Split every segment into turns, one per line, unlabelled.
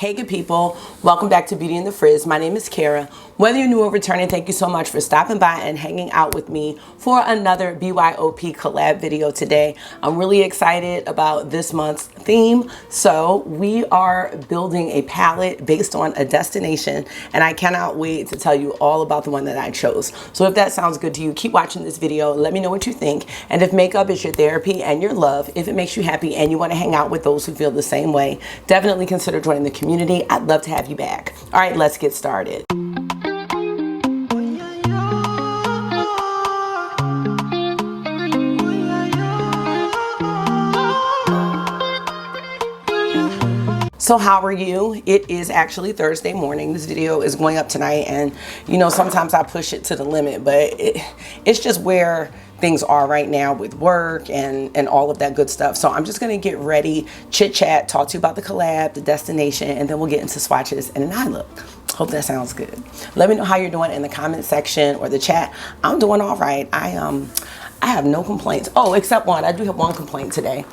Hey good people, welcome back to Beauty in the Frizz. My name is Cara. Whether you're new or returning, thank you so much for stopping by and hanging out with me for another BYOP collab video today. I'm really excited about this month's theme. So we are building a palette based on a destination, and I cannot wait to tell you all about the one that I chose. So if that sounds good to you, keep watching this video. Let me know what you think. And if makeup is your therapy and your love, if it makes you happy and you want to hang out with those who feel the same way, definitely consider joining the community. I'd love to have you back. All right, let's get started. So how are you? It is actually Thursday morning. This video is going up tonight, and you know, sometimes I push it to the limit, but it's just where things are right now with work and all of that good stuff. So I'm just gonna get ready, chit chat, talk to you about the collab, the destination, and then we'll get into swatches and an eye look. Hope that sounds good. Let me know how you're doing in the comment section or the chat. I'm doing all right. I have no complaints. Oh, except one. I do have one complaint today.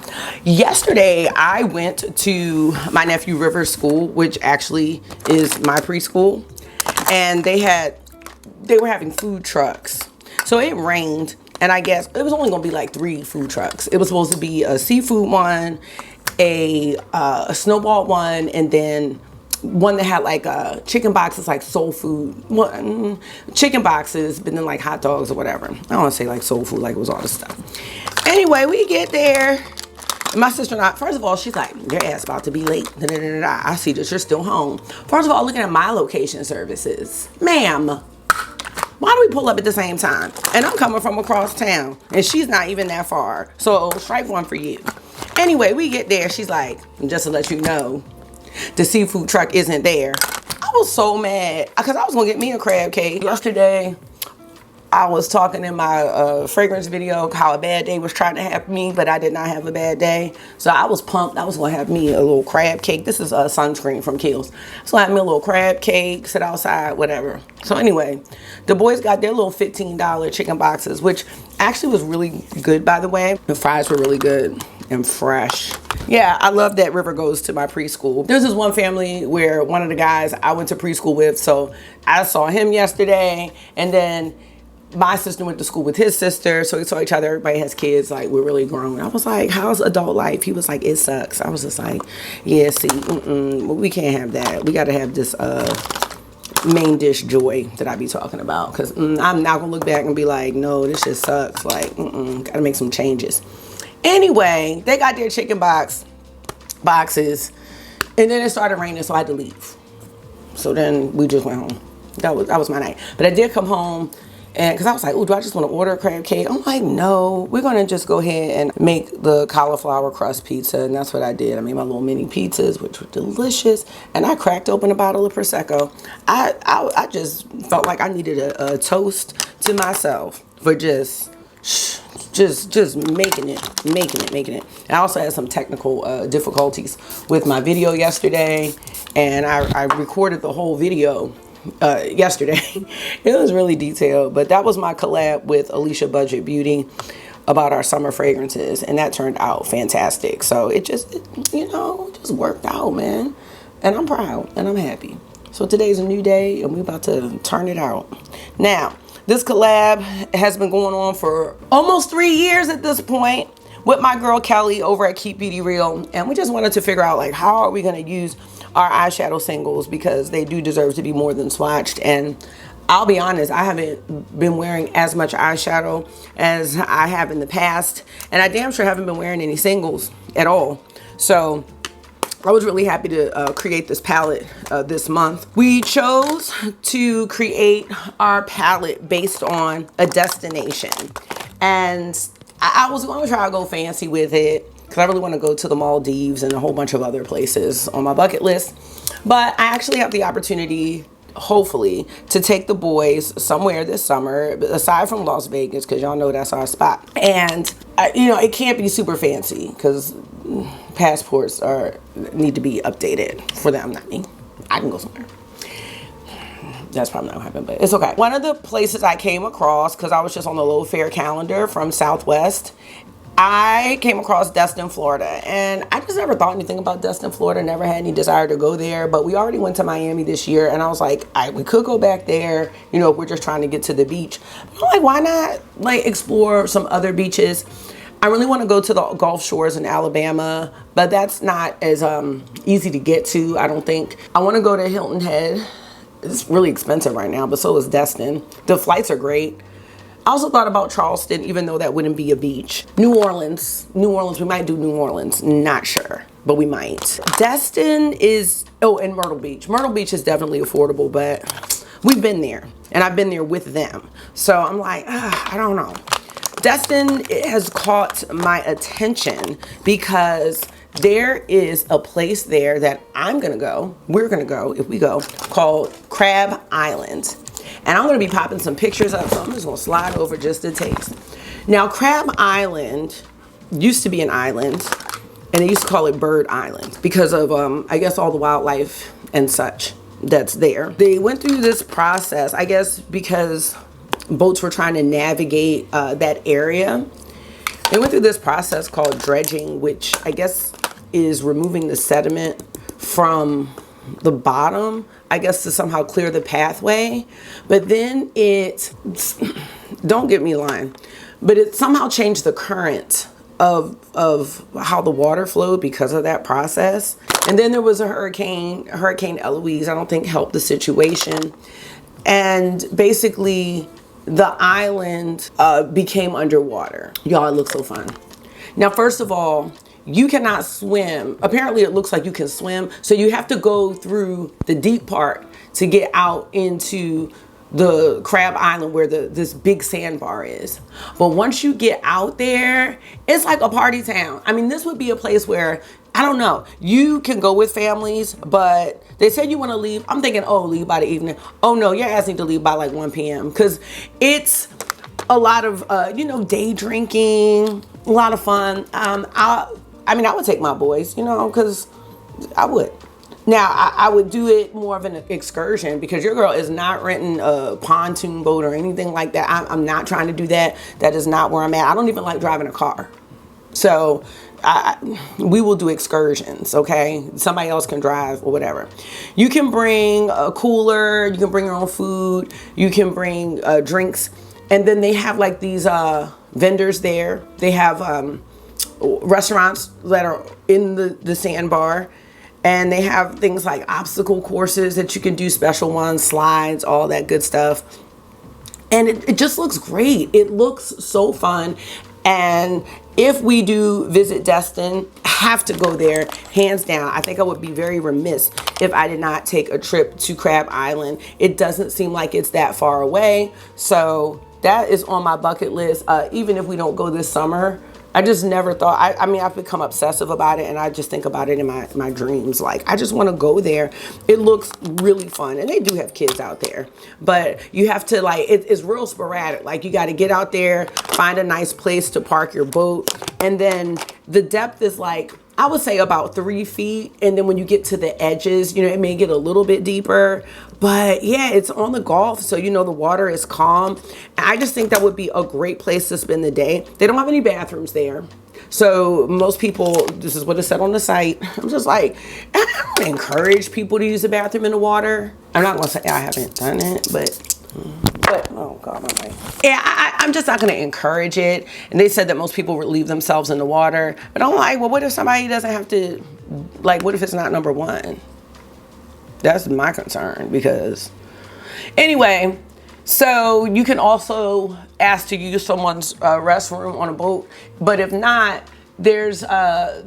Yesterday, I went to my nephew River's school, which actually is my preschool, and they were having food trucks. So it rained, and I guess it was only gonna be like 3 food trucks. It was supposed to be a seafood one, a snowball one, and then one that had like chicken boxes, like soul food, chicken boxes, but then like hot dogs or whatever. I don't want to say like soul food, like it was all this stuff. Anyway, we get there. My sister and I, first of all, she's like, your ass about to be late. Da, da, da, da. I see that you're still home. First of all, looking at my location services. Ma'am, why do we pull up at the same time? And I'm coming from across town, and she's not even that far. So strike one for you. Anyway, we get there. She's like, just to let you know, the seafood truck isn't there. I was so mad because I was gonna get me a crab cake. Yesterday, I was talking in my fragrance video how a bad day was trying to have me, but I did not have a bad day. So I was pumped. I was gonna have me a little crab cake. This is a sunscreen from Kiehl's. So I had me a little crab cake, sit outside, whatever. So anyway, the boys got their little $15 chicken boxes, which actually was really good, by the way. The fries were really good and fresh. Yeah, I love that River goes to my preschool. There's this one family where one of the guys I went to preschool with, so I saw him yesterday, and then my sister went to school with his sister, so we saw each other. Everybody has kids, like we're really grown. I was like, how's adult life? He was like, it sucks. I was just like, yeah, see, we can't have that. We gotta have this main dish joy that I be talking about, because I'm not gonna look back and be like, no, this just sucks. Like, gotta make some changes. Anyway, they got their chicken boxes, and then it started raining, so I had to leave. So then we just went home. That was my night. But I did come home, and because I was like, oh, do I just want to order a crab cake? I'm like, no, we're gonna just go ahead and make the cauliflower crust pizza, and that's what I did. I made my little mini pizzas, which were delicious, and I cracked open a bottle of Prosecco. I just felt like I needed a toast to myself for just making it. I also had some technical difficulties with my video yesterday, and I recorded the whole video yesterday. It was really detailed, but that was my collab with Alicia Budget Beauty about our summer fragrances, and that turned out fantastic. So it just worked out, man, and I'm proud and I'm happy. So today's a new day, and we're about to turn it out. Now, this collab has been going on for almost 3 years at this point with my girl Kelly over at Keep Beauty Real, and we just wanted to figure out, like, how are we going to use our eyeshadow singles, because they do deserve to be more than swatched. And I'll be honest, I haven't been wearing as much eyeshadow as I have in the past, and I damn sure haven't been wearing any singles at all. So I was really happy to create this palette this month. We chose to create our palette based on a destination, and I was going to try to go fancy with it because I really want to go to the Maldives and a whole bunch of other places on my bucket list. But I actually have the opportunity, hopefully, to take the boys somewhere this summer, aside from Las Vegas, because y'all know that's our spot. And it can't be super fancy because passports need to be updated for them, not me. I can go somewhere. That's probably not gonna happen, but it's okay. One of the places I came across, because I was just on the low fare calendar from Southwest, I came across Destin, Florida, and I just never thought anything about Destin, Florida, never had any desire to go there, but we already went to Miami this year, and I was like, we could go back there, you know, if we're just trying to get to the beach. But I'm like, why not, like, explore some other beaches? I really want to go to the Gulf Shores in Alabama, but that's not as easy to get to, I don't think. I want to go to Hilton Head. It's really expensive right now, but so is Destin. The flights are great. I also thought about Charleston, even though that wouldn't be a beach. New Orleans, we might do New Orleans, not sure, but we might. Destin is, oh, and Myrtle Beach. Myrtle Beach is definitely affordable, but we've been there, and I've been there with them. So I'm like, I don't know. Destin has caught my attention because there is a place there that we're gonna go, if we go, called Crab Island. And I'm gonna be popping some pictures up, so I'm just gonna slide over just a taste. Now, Crab Island used to be an island, and they used to call it Bird Island because of, I guess, all the wildlife and such that's there. They went through this process, I guess, because boats were trying to navigate that area. They went through this process called dredging, which I guess is removing the sediment from the bottom, I guess, to somehow clear the pathway. But then don't get me lying, but it somehow changed the current of how the water flowed because of that process. And then there was a Hurricane Eloise, I don't think helped the situation. And basically the island became underwater. Y'all, it looks so fun. Now, first of all, you cannot swim. Apparently it looks like you can swim, so you have to go through the deep part to get out into the Crab Island where this big sandbar is. But once you get out there, it's like a party town. I mean, this would be a place where, I don't know, you can go with families, but they said you want to leave. I'm thinking, oh, leave by the evening. Oh no, your ass need to leave by like 1 p.m. because it's a lot of, day drinking, a lot of fun. I mean, I would take my boys, because I would. Now, I would do it more of an excursion because your girl is not renting a pontoon boat or anything like that. I'm not trying to do that. That is not where I'm at. I don't even like driving a car. So we will do excursions, okay? Somebody else can drive or whatever. You can bring a cooler. You can bring your own food. You can bring drinks. And then they have like these vendors there. They have restaurants that are in the sandbar. And they have things like obstacle courses that you can do, special ones, slides, all that good stuff. And it just looks great. It looks so fun. And if we do visit Destin, I have to go there, hands down. I think I would be very remiss if I did not take a trip to Crab Island. It doesn't seem like it's that far away. So that is on my bucket list. Even if we don't go this summer, I just never thought, I mean, I've become obsessive about it, and I just think about it in my dreams. Like, I just want to go there. It looks really fun, and they do have kids out there, but you have to, like, it's real sporadic. Like, you got to get out there, find a nice place to park your boat, and then the depth is like, I would say about 3 feet, and then when you get to the edges, it may get a little bit deeper. But yeah, it's on the Gulf, so the water is calm. And I just think that would be a great place to spend the day. They don't have any bathrooms there. So most people, this is what it said on the site. I'm just like, I don't encourage people to use the bathroom in the water. I'm not gonna say I haven't done it, but oh God, I'm like, yeah, I'm just not gonna encourage it. And they said that most people would leave themselves in the water. But I'm like, well, what if somebody doesn't have to, like, what if it's not number one? That's my concern, because anyway, so you can also ask to use someone's restroom on a boat. But if not, there's I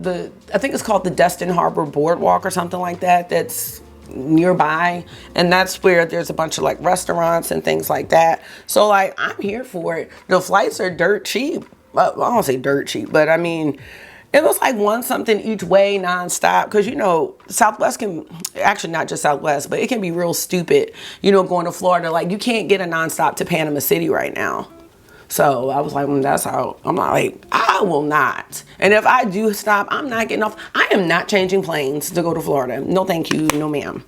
think it's called the Destin Harbor Boardwalk or something like that. That's nearby, and that's where there's a bunch of like restaurants and things like that. So like, I'm here for it. The flights are dirt cheap. Well, I don't say dirt cheap, but I mean, it was like one something each way nonstop, because Southwest can, actually not just Southwest, but it can be real stupid, going to Florida. Like, you can't get a nonstop to Panama City right now. So I was like, that's how, I'm like, I will not. And if I do stop, I'm not getting off. I am not changing planes to go to Florida. No, thank you. No, ma'am.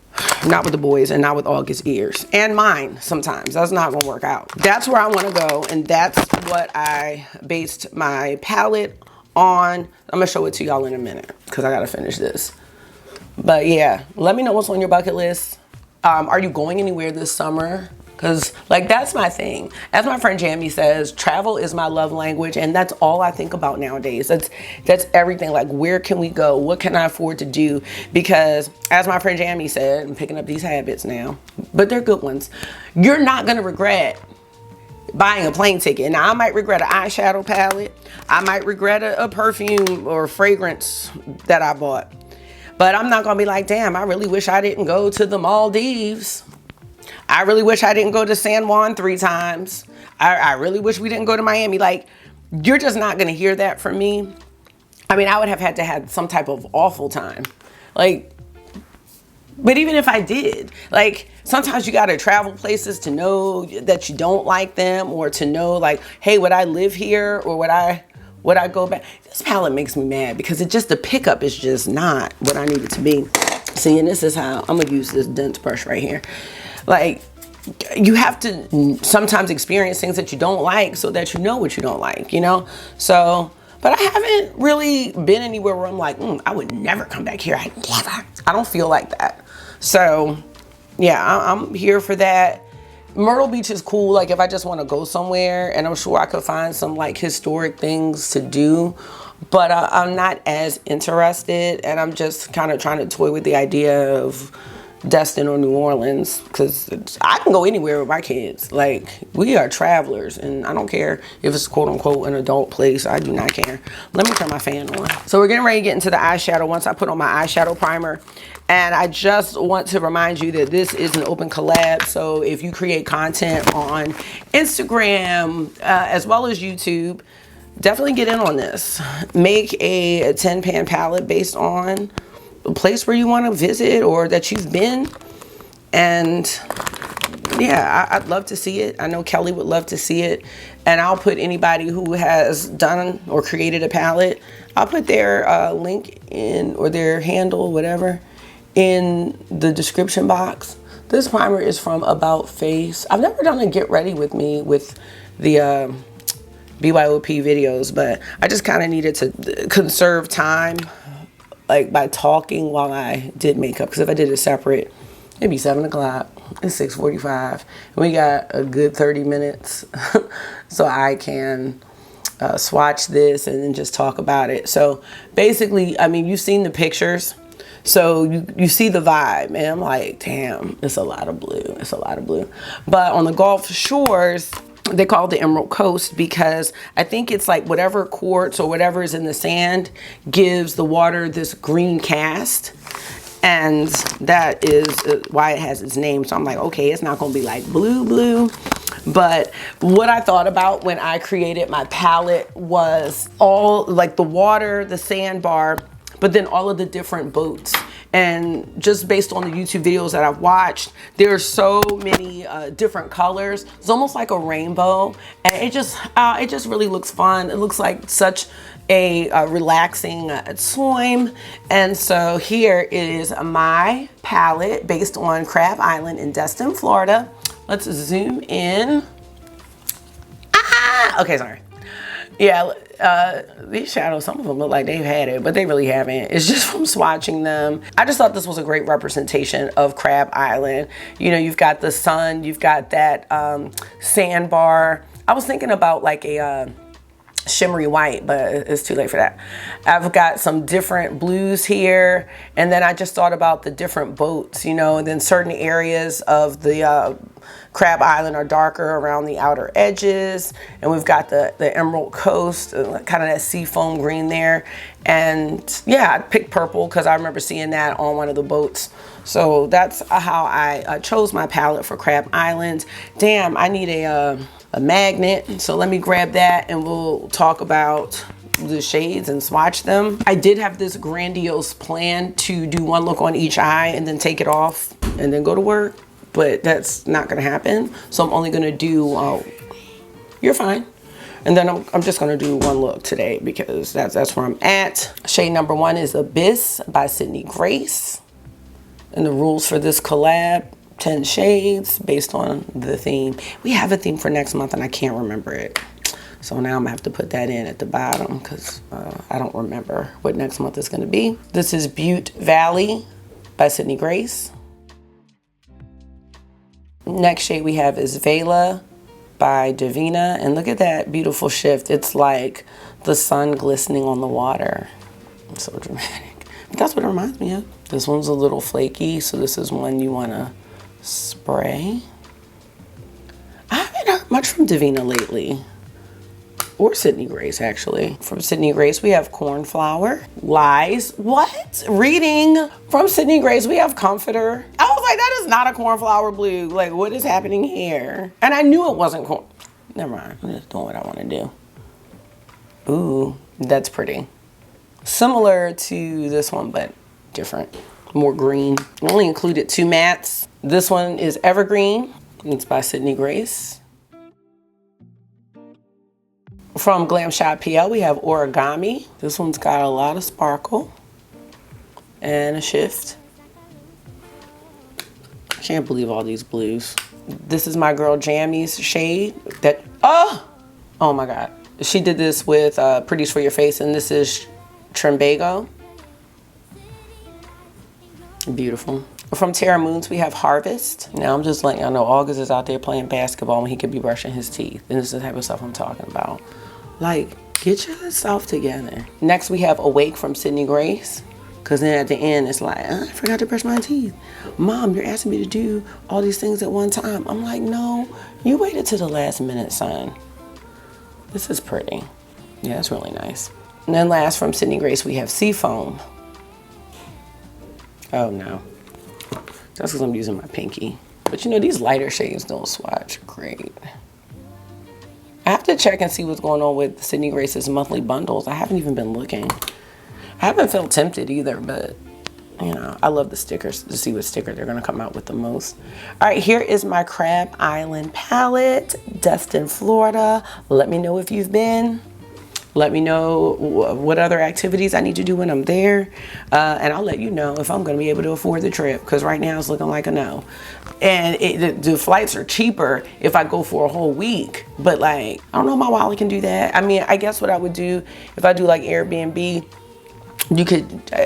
Not with the boys, and not with August's ears. And mine sometimes. That's not going to work out. That's where I want to go. And that's what I based my palette on. I'm gonna show it to y'all in a minute because I gotta finish this. But yeah, let me know what's on your bucket list. Are you going anywhere this summer? Because like that's my thing. As my friend Jamie says, travel is my love language, and that's all I think about nowadays. That's everything. Like, where can we go? What can I afford to do? Because as my friend Jamie said, I'm picking up these habits now, but they're good ones. You're not gonna regret buying a plane ticket. Now, I might regret an eyeshadow palette. I might regret a perfume or fragrance that I bought. But I'm not gonna be like, damn, I really wish I didn't go to the Maldives. I really wish I didn't go to San Juan 3 times. I really wish we didn't go to Miami. Like, you're just not gonna hear that from me. I mean, I would have had to have some type of awful time. Like, but even if I did, like, sometimes you gotta travel places to know that you don't like them, or to know like, hey, would I live here, or would I go back? This palette makes me mad because the pickup is just not what I need it to be. See, and this is how I'm gonna use this dense brush right here. Like, you have to sometimes experience things that you don't like so that you know what you don't like, you know? So, but I haven't really been anywhere where I'm like, I would never come back here. I don't feel like that. So yeah, I'm here for that. Myrtle Beach is cool, like if I just want to go somewhere, and I'm sure I could find some like historic things to do, but I'm not as interested, and I'm just kind of trying to toy with the idea of Destin or New Orleans, because I can go anywhere with my kids. Like, we are travelers, and I don't care if it's quote unquote an adult place. I do not care. Let me turn my fan on. So we're getting ready to get into the eyeshadow once I put on my eyeshadow primer. And I just want to remind you that this is an open collab. So if you create content on Instagram as well as YouTube, definitely get in on this. Make a 10-pan palette based on a place where you want to visit or that you've been. And yeah, I'd love to see it. I know Kelly would love to see it. And I'll put anybody who has done or created a palette, I'll put their link in, or their handle, whatever, in the description box. This primer is from About Face. I've never done a get ready with me with the BYOP videos, but I just kind of needed to conserve time, like by talking while I did makeup, because if I did it separate, it'd be 7 o'clock. It's 6:45, and we got a good 30 minutes so I can swatch this and then just talk about it. So basically, I mean, you've seen the pictures, so you see the vibe, and I'm like, damn, it's a lot of blue. It's a lot of blue. But on the Gulf Shores, they call it the Emerald Coast because I think it's like whatever quartz or whatever is in the sand gives the water this green cast. And that is why it has its name. So I'm like, okay, it's not gonna be like blue. But what I thought about when I created my palette was all like the water, the sandbar, but then all of the different boats. And just based on the YouTube videos that I've watched, there's so many different colors. It's almost like a rainbow, and it just really looks fun. It looks like such a relaxing swim. And so here is my palette based on Crab Island in Destin, Florida. Let's zoom in. Okay, sorry. Yeah, these shadows, some of them look like they've had it, but they really haven't. It's just from swatching them. I just thought this was a great representation of Crab Island. You know, you've got the sun, you've got that sandbar. I was thinking about like a shimmery white, but it's too late for that. I've got some different blues here, and then I just thought about the different boats, you know, and then certain areas of the Crab Island are darker around the outer edges, and we've got the Emerald Coast, kind of that seafoam green there. And yeah, I picked purple because I remember seeing that on one of the boats. So that's how I chose my palette for Crab Island. Damn, I need a magnet, so let me grab that and we'll talk about the shades and swatch them. I did have this grandiose plan to do one look on each eye and then take it off and then go to work, but that's not gonna happen. So I'm only gonna do, you're fine. And then I'm just gonna do one look today because that's where I'm at. Shade number 1 is Abyss by Sydney Grace. And the rules for this collab, 10 shades based on the theme. We have a theme for next month and I can't remember it. So now I'm gonna have to put that in at the bottom because I don't remember what next month is gonna be. This is Butte Valley by Sydney Grace. Next shade we have is Vela by Davina. And look at that beautiful shift. It's like the sun glistening on the water. It's so dramatic. But that's what it reminds me of. This one's a little flaky, so this is one you wanna spray. I haven't heard much from Davina lately. Or Sydney Grace, actually. From Sydney Grace, we have Cornflower. Lies. What? Reading. From Sydney Grace, we have Comforter. I was like, that is not a cornflower blue. Like, what is happening here? And I knew it wasn't corn. Never mind. I'm just doing what I want to do. Ooh, that's pretty. Similar to this one, but different. More green. I only included 2 mattes. This one is Evergreen. It's by Sydney Grace. From Glam Shop PL, we have Origami. This one's got a lot of sparkle and a shift. I can't believe all these blues. This is my girl Jammy's shade. Oh my God. She did this with Pretties for Your Face, and this is Trimbago. Beautiful. From Terra Moons, we have Harvest. Now I'm just letting y'all know August is out there playing basketball when he could be brushing his teeth. And this is the type of stuff I'm talking about. Like, get yourself together. Next, we have Awake from Sydney Grace. Because then at the end, it's like, I forgot to brush my teeth. Mom, you're asking me to do all these things at one time. I'm like, no, you waited to the last minute, son. This is pretty. Yeah, it's really nice. And then last from Sydney Grace, we have Seafoam. Oh, no. That's because I'm using my pinky. But you know, these lighter shades don't swatch great. I have to check and see what's going on with Sydney Grace's monthly bundles. I haven't even been looking. I haven't felt tempted either, but you know, I love the stickers to see what sticker they're gonna come out with the most. All right, here is my Crab Island palette, Destin, Florida. Let me know if you've been. Let me know what other activities I need to do when I'm there. And I'll let you know if I'm gonna be able to afford the trip, because right now it's looking like a no. And the flights are cheaper if I go for a whole week. But like, I don't know if my wallet can do that. I mean, I guess what I would do if I do like Airbnb,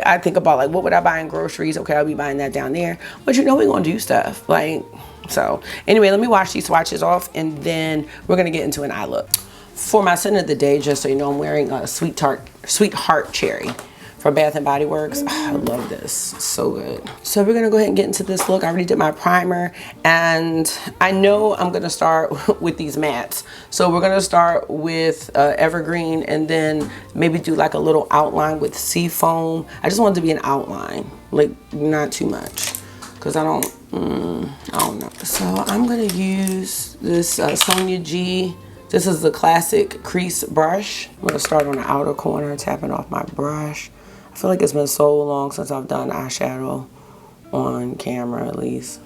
I think about like, what would I buy in groceries? Okay, I'll be buying that down there. But you know, we're gonna do stuff. Like, so anyway, let me wash these swatches off and then we're gonna get into an eye look. For my scent of the day, just so you know, I'm wearing a Sweetheart Cherry from Bath & Body Works. I love this, so good. So we're gonna go ahead and get into this look. I already did my primer, and I know I'm gonna start with these mattes. So we're gonna start with Evergreen, and then maybe do like a little outline with Seafoam. I just want it to be an outline, like not too much, because I don't know. So I'm gonna use this Sonia G. This is the classic crease brush. I'm gonna start on the outer corner, tapping off my brush. I feel like it's been so long since I've done eyeshadow on camera, at least.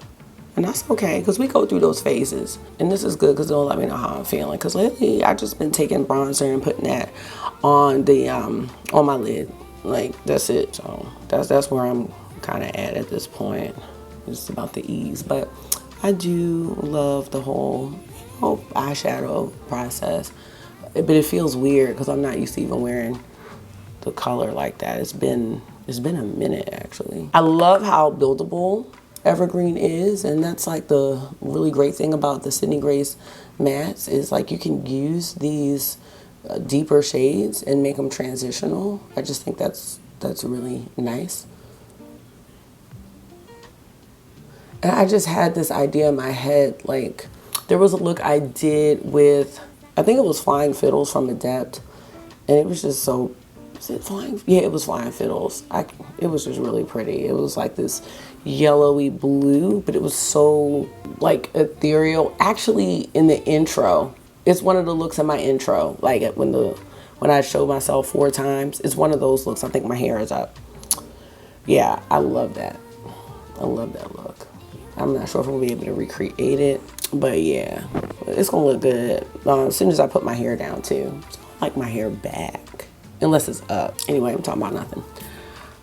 And that's okay, because we go through those phases. And this is good because it'll let me know how I'm feeling. Because lately, I've just been taking bronzer and putting that on the on my lid. Like, that's it. So that's where I'm kind of at this point. It's about the ease. But I do love the whole eyeshadow process, but it feels weird because I'm not used to even wearing the color like that. It's been a minute, actually. I love how buildable Evergreen is, and that's like the really great thing about the Sydney Grace mattes is like you can use these deeper shades and make them transitional. I just think that's really nice. And I just had this idea in my head, like, there was a look I did with, I think it was Flying Fiddles from Adept, and it was just so, was it Flying? Yeah, it was Flying Fiddles. It was just really pretty. It was like this yellowy blue, but it was so like ethereal. Actually, in the intro, it's one of the looks in my intro, like when I show myself 4 times, it's one of those looks. I think my hair is up. Yeah, I love that. I love that look. I'm not sure if we'll be able to recreate it, but yeah, it's gonna look good as soon as I put my hair down too. It's gonna like my hair back, unless it's up. Anyway, I'm talking about nothing.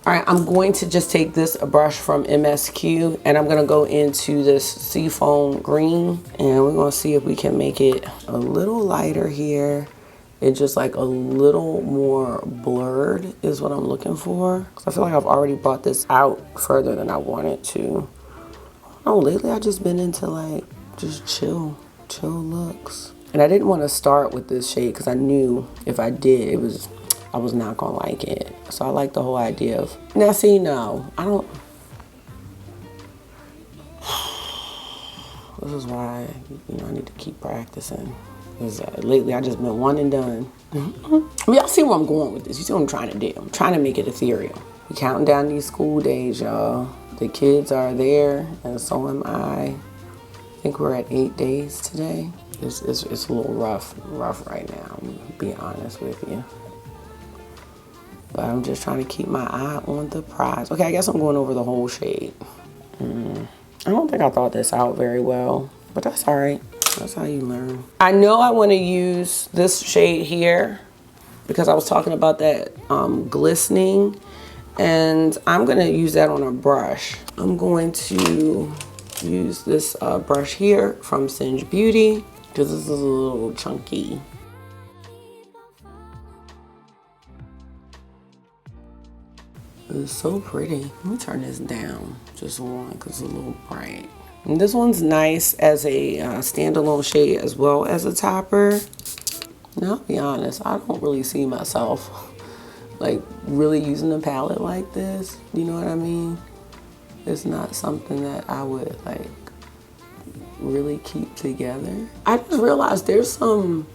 All right, I'm going to just take this brush from MSQ and I'm gonna go into this Seafoam green, and we're gonna see if we can make it a little lighter here It's just like a little more blurred is what I'm looking for. I feel like I've already brought this out further than I wanted to. Oh, lately I just been into like just chill looks. And I didn't want to start with this shade because I knew if I did, I was not gonna like it. So I like the whole idea of, now see, no, I don't. This is why, you know, I need to keep practicing. Because lately I just been one and done. I mean, y'all see where I'm going with this. You see what I'm trying to do. I'm trying to make it ethereal. We're counting down these school days, y'all. The kids are there, and so am I. I think we're at 8 days today. It's a little rough right now, I'm gonna be honest with you. But I'm just trying to keep my eye on the prize. Okay, I guess I'm going over the whole shade. I don't think I thought this out very well, but that's all right. That's how you learn. I know I want to use this shade here because I was talking about that glistening, and I'm going to use that on a brush. I'm going to use this brush here from Singe Beauty because this is a little chunky. It's so pretty. Let me turn this down just one because it's a little bright. And this one's nice as a standalone shade as well as a topper. Now, I'll be honest, I don't really see myself like really using a palette like this. You know what I mean? It's not something that I would like really keep together. I just realized there's some,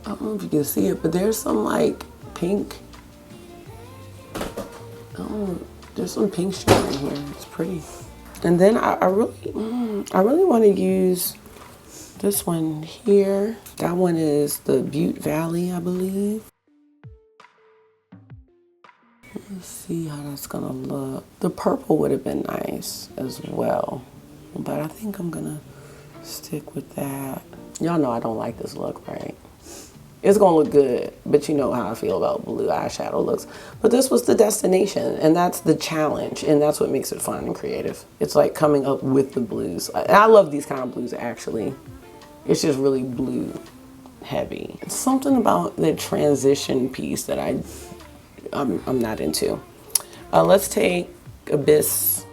I don't know if you can see it, but there's some like pink. Oh, there's some pink shade in here. It's pretty. And then I really want to use this one here. That one is the Butte Valley, I believe. Let's see how that's gonna look. The purple would have been nice as well, but I think I'm gonna stick with that. Y'all know I don't like this look, right? It's gonna look good, but you know how I feel about blue eyeshadow looks. But this was the destination, and that's the challenge, and that's what makes it fun and creative. It's like coming up with the blues. And I love these kind of blues, actually. It's just really blue heavy. It's something about the transition piece that I'm not into. Let's take Abyss.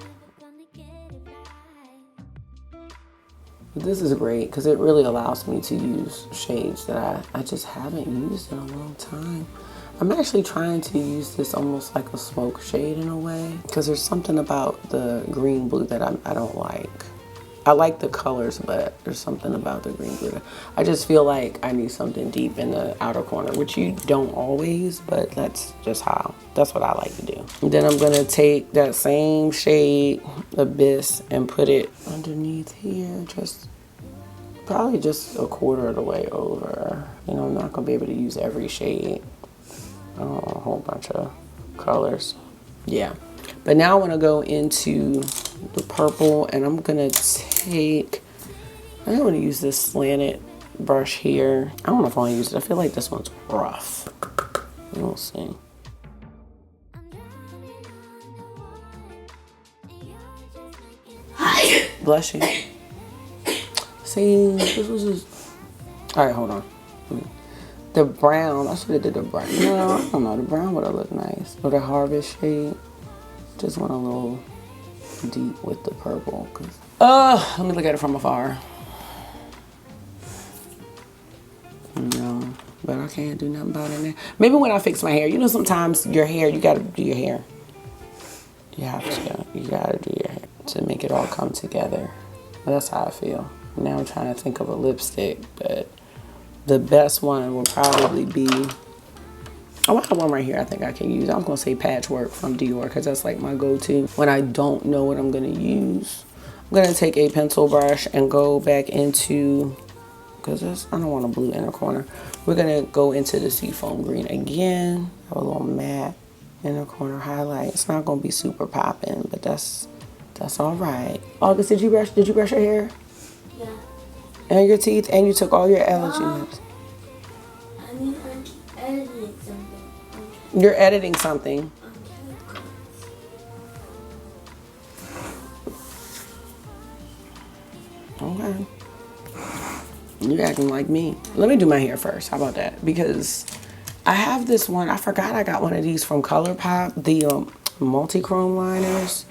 This is great because it really allows me to use shades that I just haven't used in a long time. I'm actually trying to use this almost like a smoke shade in a way because there's something about the green blue that I don't like. I like the colors, but there's something about the green blue. I just feel like I need something deep in the outer corner, which you don't always, but that's just that's what I like to do. And then I'm gonna take that same shade, Abyss, and put it underneath here, probably just a quarter of the way over. You know, I'm not gonna be able to use every shade. A whole bunch of colors. Yeah, but now I wanna go into the purple, and I'm gonna use this slanted brush here. I don't know if I want to use it. I feel like this one's rough. We'll see. Blushing. See, this was just. All right, hold on. The brown, I should have did the brown. No, I don't know. The brown would have looked nice. Or the harvest shade. Just went a little deep with the purple. Let me look at it from afar. No, but I can't do nothing about it now. Maybe when I fix my hair. You know, sometimes your hair, you gotta do your hair. You gotta do your hair to make it all come together. But that's how I feel. Now I'm trying to think of a lipstick, but the best one will probably be, oh, I have one right here I think I can use. I was gonna say Patchwork from Dior because that's like my go-to when I don't know what I'm gonna use. I'm gonna take a pencil brush and go back into, because I don't want a blue inner corner. We're gonna go into the Seafoam Green again. Have a little matte inner corner highlight. It's not gonna be super popping, but that's all right. August, did you brush your hair?
Yeah.
And your teeth, and you took all your allergy meds.
I mean, I'm editing something.
You're editing something. Okay. You acting like me. Let me do my hair first. How about that? Because I have this one. I forgot I got one of these from ColourPop. The multi-chrome liners.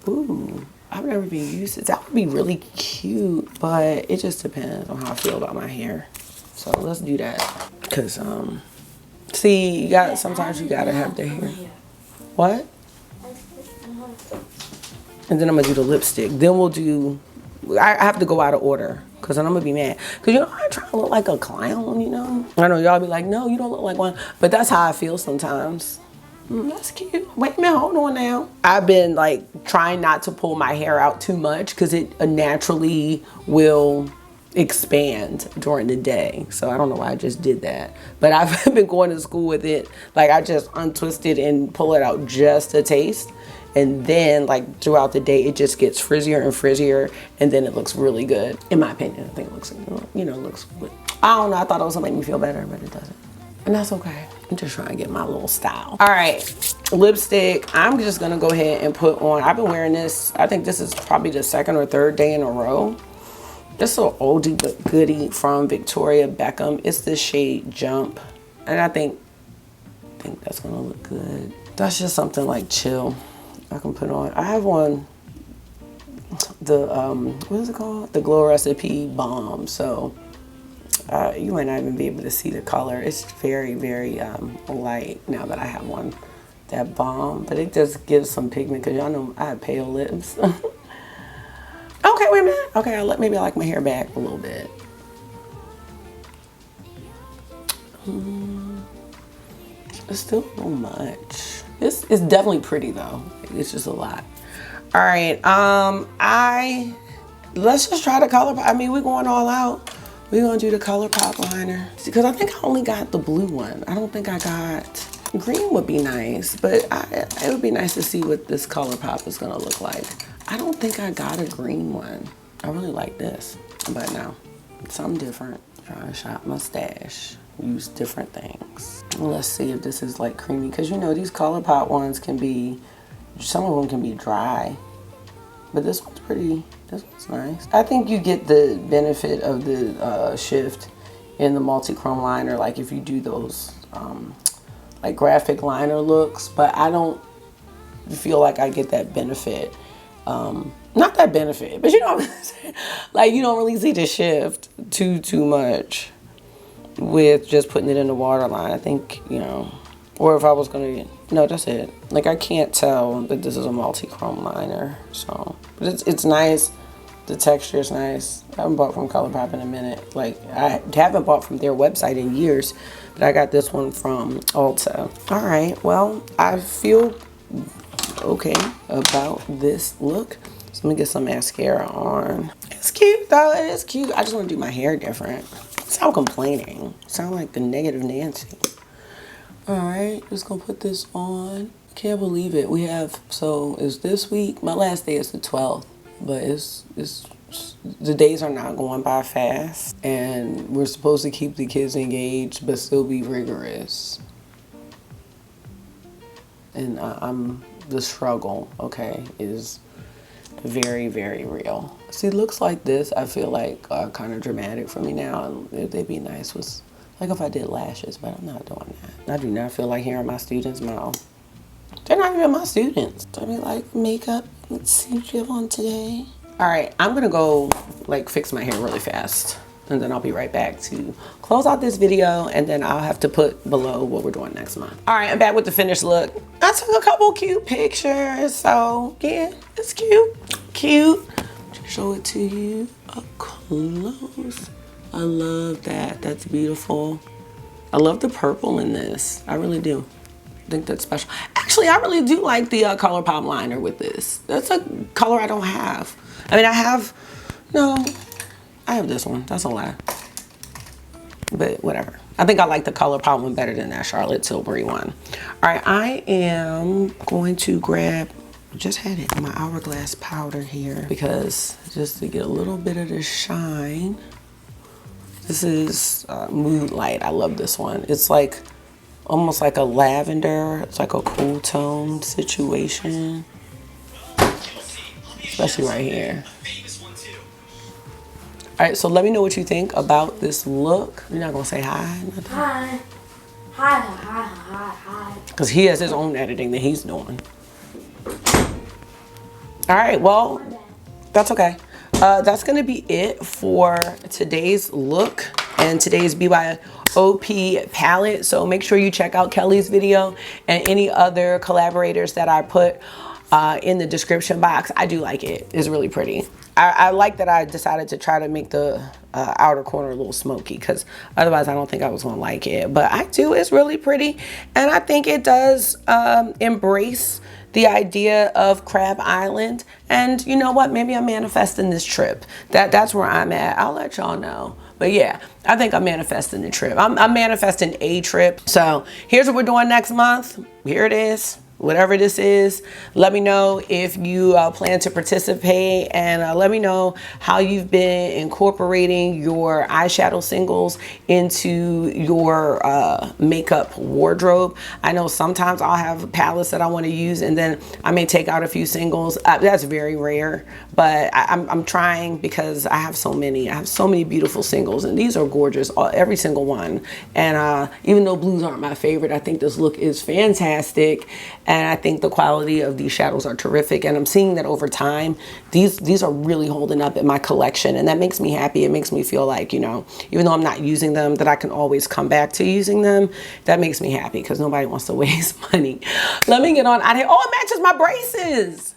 Ooh, I've never been used to it. That would be really cute, but it just depends on how I feel about my hair. So let's do that. Because, see, you got, sometimes you gotta have the hair. What? And then I'm gonna do the lipstick. Then we'll do, I have to go out of order because then I'm gonna be mad. Because, you know, I'm trying to look like a clown, you know? I know y'all be like, no, you don't look like one. But that's how I feel sometimes. That's cute. Wait a minute, hold on now. I've been like trying not to pull my hair out too much because it naturally will expand during the day. So I don't know why I just did that. But I've been going to school with it. Like I just untwist it and pull it out just a taste. And then like throughout the day, it just gets frizzier and frizzier. And then it looks really good. In my opinion, I think it looks, you know, looks good. I don't know. I thought it was gonna make me feel better, but it doesn't. And that's okay. I'm just trying to get my little style. All right, lipstick. I'm just gonna go ahead and put on, I've been wearing this, I think this is probably the second or third day in a row. This is an oldie but goodie from Victoria Beckham. It's the shade Jump. And I think that's gonna look good. That's just something like chill I can put on. I have on the, what is it called? The Glow Recipe Balm. So you might not even be able to see the color. It's very, very light now that I have one. That balm, but it just gives some pigment because y'all know I have pale lips. Okay, wait a minute. Okay, maybe I like my hair back a little bit. It's still a little much. It's definitely pretty though. It's just a lot. All right, let's just try the color. I mean, we're going all out. We're gonna do the ColourPop liner because I think I only got the blue one. I don't think I got, green would be nice, but it would be nice to see what this ColourPop is gonna look like. I don't think I got a green one. I really like this, but no, something different. Trying to shop my stash, use different things. Let's see if this is like creamy, because you know these ColourPop ones can be, some of them can be dry, but this one's pretty, this one's nice. I think you get the benefit of the shift in the multi-chrome liner, like if you do those like graphic liner looks, but I don't feel like I get that benefit. Not that benefit, but you know what I'm saying? Like you don't really see the shift too much with just putting it in the waterline. I think, you know, or if I was gonna, no, that's it. Like I can't tell that this is a multi-chrome liner, so, but it's nice. The texture is nice. I haven't bought from ColourPop in a minute. Like I haven't bought from their website in years, but I got this one from Ulta. All right, well, I feel okay about this look. So let me get some mascara on. It's cute though, it is cute. I just want to do my hair different. Sound complaining. Sound like the negative Nancy. All right, just gonna put this on. Can't believe it. We have, so it's this week. My last day is the 12th, but it's the days are not going by fast, and we're supposed to keep the kids engaged but still be rigorous. And the struggle, okay, is very, very real. See, looks like this, I feel like are kind of dramatic for me now. They'd be nice with, like if I did lashes, but I'm not doing that. I do not feel like hearing my students' mouth. They're not even my students. I mean, like makeup, let's see what you have on today. All right, I'm gonna go like fix my hair really fast, and then I'll be right back to close out this video, and then I'll have to put below what we're doing next month. All right, I'm back with the finished look. I took a couple cute pictures, so yeah, it's cute. Cute. Just show it to you up close. I love that. That's beautiful. I love the purple in this. I really do. I think that's special. Actually, I really do like the ColourPop liner with this. That's a color I don't have. I mean, I have this one. That's a lie. But whatever. I think I like the ColourPop one better than that Charlotte Tilbury one. All right, I am going to grab, just had it in my Hourglass powder here because just to get a little bit of the shine. This is Mood Light. I love this one. It's like almost like a lavender. It's like a cool tone situation. Especially right here. right, so let me know what you think about this look. You're not gonna say hi?
Hi. Hi, hi, hi, hi.
Because he has his own editing that he's doing. All right, well, that's okay. That's gonna be it for today's look and today's BYOP palette. So make sure you check out Kelly's video and any other collaborators that I put in the description box. I do like it. It's really pretty. I like that I decided to try to make the outer corner a little smoky, because otherwise I don't think I was gonna like it. But I do. It's really pretty, and I think it does embrace the idea of Crab Island. And you know what? Maybe I'm manifesting this trip. That's where I'm at. I'll let y'all know. But yeah, I think I'm manifesting the trip. I'm manifesting a trip. So here's what we're doing next month. Here it is. Whatever this is, let me know if you plan to participate, and let me know how you've been incorporating your eyeshadow singles into your makeup wardrobe. I know sometimes I'll have palettes that I want to use, and then I may take out a few singles. That's very rare, but I'm trying, because I have so many. I have so many beautiful singles, and these are gorgeous, every single one. And even though blues aren't my favorite, I think this look is fantastic. And I think the quality of these shadows are terrific. And I'm seeing that over time, these are really holding up in my collection. And that makes me happy. It makes me feel like, you know, even though I'm not using them, that I can always come back to using them. That makes me happy, because nobody wants to waste money. Let me get on out of here. Oh, it matches my braces.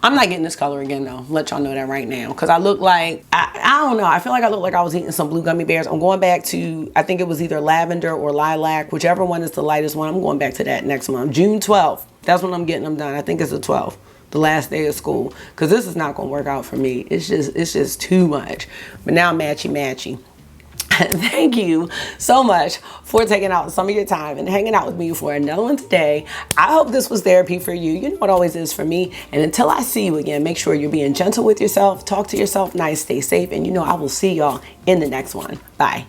I'm not getting this color again, though. Let y'all know that right now. Because I look like, I don't know. I feel like I look like I was eating some blue gummy bears. I'm going back to, I think it was either lavender or lilac. Whichever one is the lightest one. I'm going back to that next month. June 12th. That's when I'm getting them done. I think it's the 12th. The last day of school. Because this is not going to work out for me. It's just too much. But now matchy. Thank you so much for taking out some of your time and hanging out with me for another one today. I hope this was therapy for you. You know what always is for me. And until I see you again, make sure you're being gentle with yourself. Talk to yourself nice. Stay safe. And you know I will see y'all in the next one. Bye.